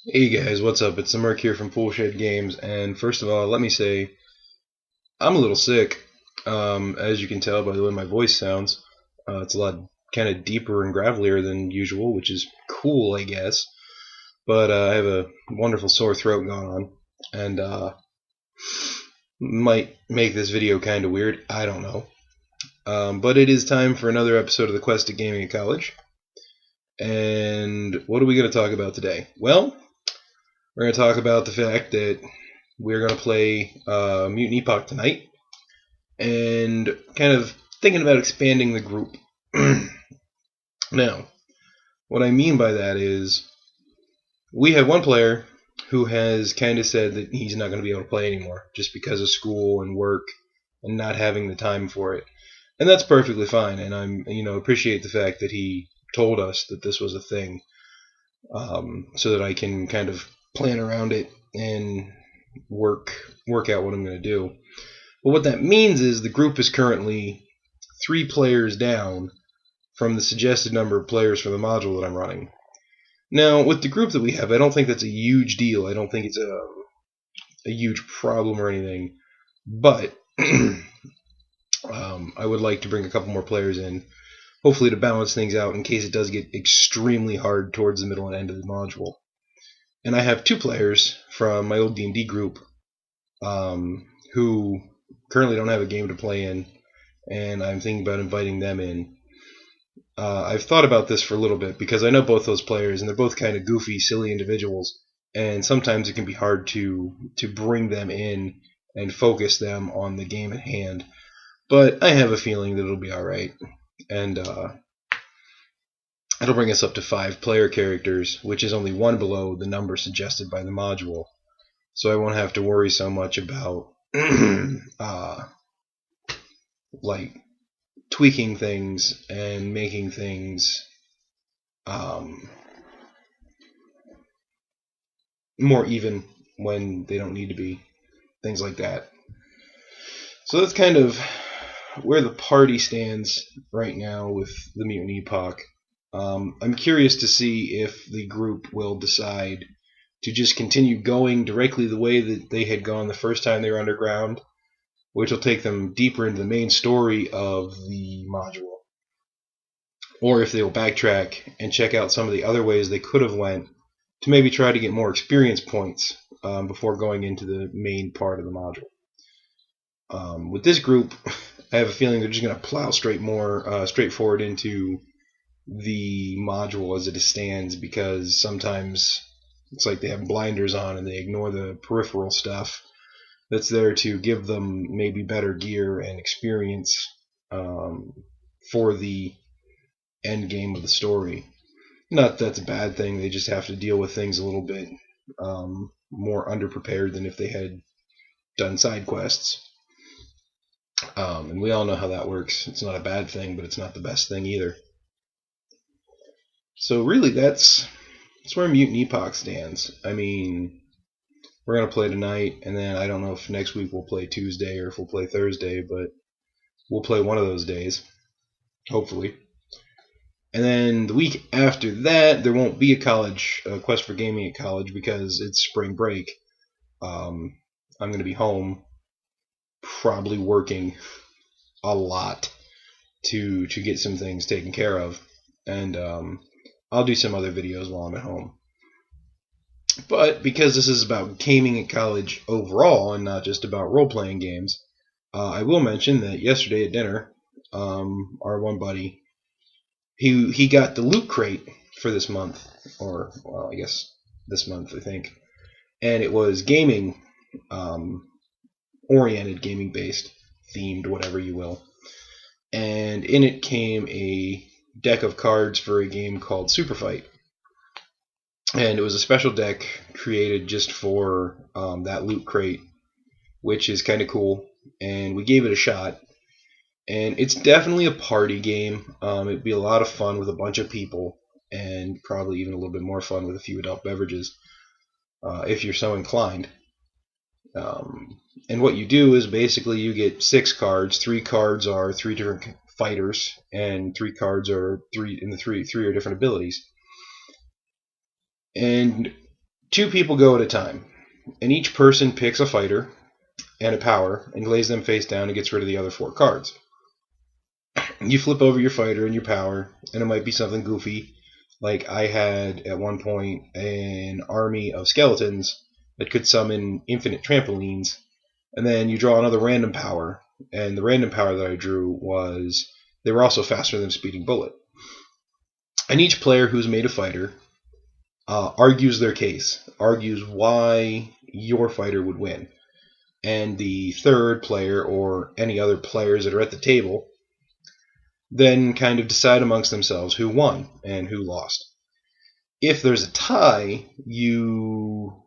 Hey guys, what's up? It's the Merc here from Poolshed Games, and first of all, let me say I'm a little sick. As you can tell by the way my voice sounds, it's a lot kind of deeper and gravelier than usual, which is cool, I guess. But I have a wonderful sore throat going on, and might make this video kind of weird. I don't know. But it is time for another episode of the Quest to Gaming at College. And what are we going to talk about today? Well, we're going to talk about the fact that we're going to play Mutant Epoch tonight, and kind of thinking about expanding the group. Now, what I mean by that is we have one player who has kind of said that he's not going to be able to play anymore just because of school and work and not having the time for it. And that's perfectly fine, and I'm appreciate the fact that he told us that this was a thing, so that I can kind of plan around it and work out what I'm going to do. But what that means is the group is currently 3 players down from the suggested number of players for the module that I'm running. Now, with the group that we have, I don't think that's a huge deal. I don't think it's a huge problem or anything. But I would like to bring a couple more players in, hopefully to balance things out in case it does get extremely hard towards the middle and end of the module. And I have 2 players from my old D&D group who currently don't have a game to play in, and I'm thinking about inviting them in. I've thought about this for a little bit because I know both those players, and they're both kind of goofy, silly individuals, and sometimes it can be hard to bring them in and focus them on the game at hand. But I have a feeling that it'll be all right, and it'll bring us up to 5 player characters, which is only 1 below the number suggested by the module. So I won't have to worry so much about like tweaking things and making things more even when they don't need to be, things like that. So that's kind of where the party stands right now with the Mutant Epoch. I'm curious to see if the group will decide to just continue going directly the way that they had gone the first time they were underground, which will take them deeper into the main story of the module, or if they will backtrack and check out some of the other ways they could have went to maybe try to get more experience points before going into the main part of the module. With this group, I have a feeling they're just going to plow straight forward into the module as it stands, because sometimes it's like they have blinders on and they ignore the peripheral stuff that's there to give them maybe better gear and experience for the end game of the story. Not that that's a bad thing, they just have to deal with things a little bit more underprepared than if they had done side quests. And we all know how that works. It's not a bad thing, but it's not the best thing either. So really, that's where Mutant Epoch stands. I mean, we're going to play tonight, and then I don't know if next week we'll play Tuesday or if we'll play Thursday, but we'll play one of those days, hopefully. And then the week after that, there won't be a Quest for Gaming at college because it's spring break. I'm going to be home, probably working a lot to get some things taken care of, and I'll do some other videos while I'm at home. But because this is about gaming at college overall and not just about role-playing games, I will mention that yesterday at dinner, our one buddy, he got the loot crate for this month, or well, I guess this month, I think, and it was gaming oriented, gaming based, themed, whatever you will. And in it came a deck of cards for a game called Super Fight. And it was a special deck created just for that loot crate, which is kind of cool. And we gave it a shot. And it's definitely a party game. It'd be a lot of fun with a bunch of people, and probably even a little bit more fun with a few adult beverages, if you're so inclined. And what you do is basically you get 6 cards. 3 cards are 3 different fighters, and 3 cards are three are different abilities. And 2 people go at a time, and each person picks a fighter and a power and lays them face down and gets rid of the other 4 cards. You flip over your fighter and your power, and it might be something goofy. Like I had at one point an army of skeletons that could summon infinite trampolines, and then you draw another random power, and the random power that I drew was they were also faster than a speeding bullet. And each player who's made a fighter argues their case, argues why your fighter would win. And the third player, or any other players that are at the table, then kind of decide amongst themselves who won and who lost. If there's a tie, you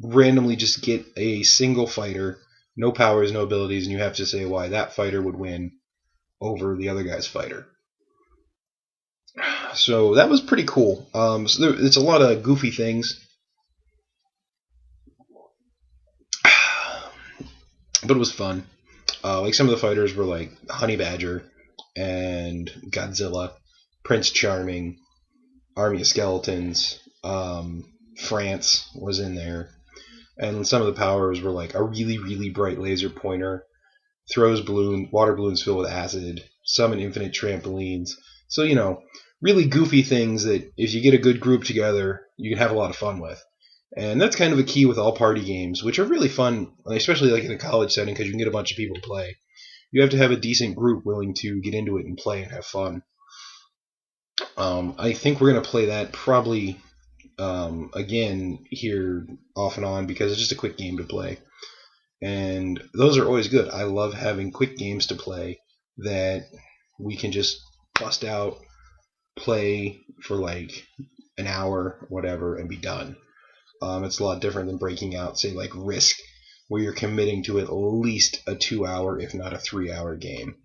randomly just get a single fighter, no powers, no abilities, and you have to say why that fighter would win over the other guy's fighter. So that was pretty cool. So it's a lot of goofy things, but it was fun. Like some of the fighters were like Honey Badger and Godzilla, Prince Charming, Army of Skeletons, France was in there, and some of the powers were like a really, really bright laser pointer, throws water balloons filled with acid, summon infinite trampolines. So, really goofy things that if you get a good group together, you can have a lot of fun with. And that's kind of a key with all party games, which are really fun, especially like in a college setting, because you can get a bunch of people to play. You have to have a decent group willing to get into it and play and have fun. I think we're going to play that probably again here off and on, because it's just a quick game to play. And those are always good. I love having quick games to play that we can just bust out, play for like an hour, whatever, and be done. It's a lot different than breaking out, say, like Risk, where you're committing to at least a 2-hour, if not a 3-hour game.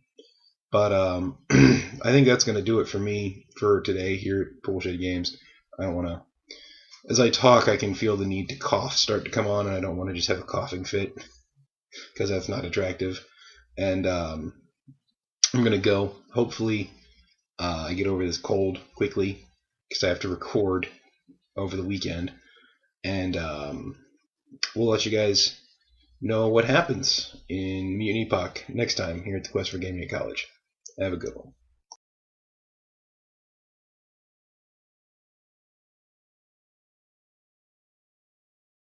But I think that's going to do it for me for today here at Bullshit Games. I don't want to... As I talk, I can feel the need to cough start to come on, and I don't want to just have a coughing fit, because that's not attractive. And I'm going to go. Hopefully I get over this cold quickly, because I have to record over the weekend. And we'll let you guys know what happens in Mutant Epoch next time here at the Quest for Gaming at College. Have a good one.